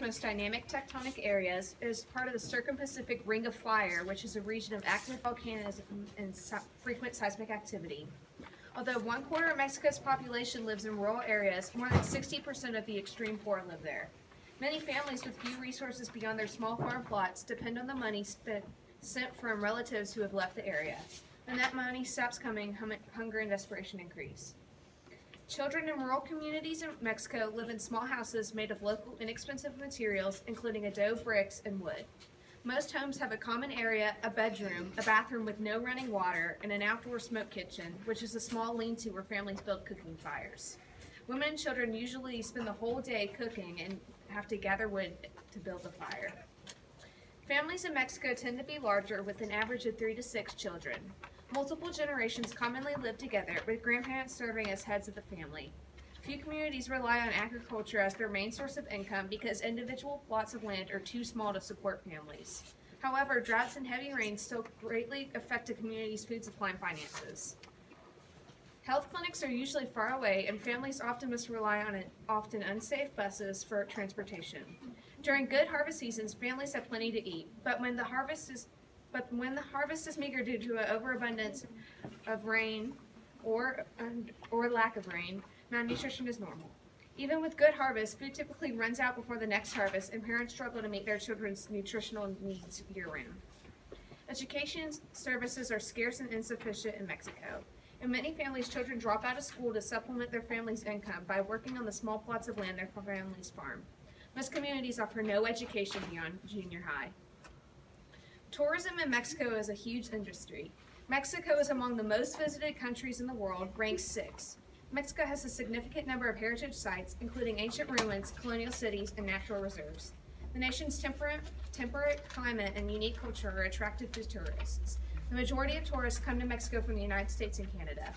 most dynamic tectonic areas. It is part of the Circum-Pacific Ring of Fire, which is a region of active volcanism and frequent seismic activity. Although 1/4 of Mexico's population lives in rural areas, more than 60% of the extreme poor live there. Many families with few resources beyond their small farm plots depend on the money sent from relatives who have left the area. When that money stops coming, hunger and desperation increase. Children in rural communities in Mexico live in small houses made of local inexpensive materials, including adobe bricks and wood. Most homes have a common area, a bedroom, a bathroom with no running water, and an outdoor smoke kitchen, which is a small lean-to where families build cooking fires. Women and children usually spend the whole day cooking and have to gather wood to build a fire. Families in Mexico tend to be larger, with an average of 3 to 6 children. Multiple generations commonly live together, with grandparents serving as heads of the family. Few communities rely on agriculture as their main source of income because individual plots of land are too small to support families. However, droughts and heavy rains still greatly affect a community's food supply and finances. Health clinics are usually far away, and families often must rely on often unsafe buses for transportation. During good harvest seasons, families have plenty to eat, but when the harvest is meager due to an overabundance of rain or lack of rain, malnutrition is normal. Even with good harvest, food typically runs out before the next harvest, and parents struggle to meet their children's nutritional needs year-round. Education services are scarce and insufficient in Mexico. In many families, children drop out of school to supplement their family's income by working on the small plots of land their families farm. Most communities offer no education beyond junior high. Tourism in Mexico is a huge industry. Mexico is among the most visited countries in the world, ranked 6th. Mexico has a significant number of heritage sites, including ancient ruins, colonial cities, and natural reserves. The nation's temperate climate and unique culture are attractive to tourists. The majority of tourists come to Mexico from the United States and Canada.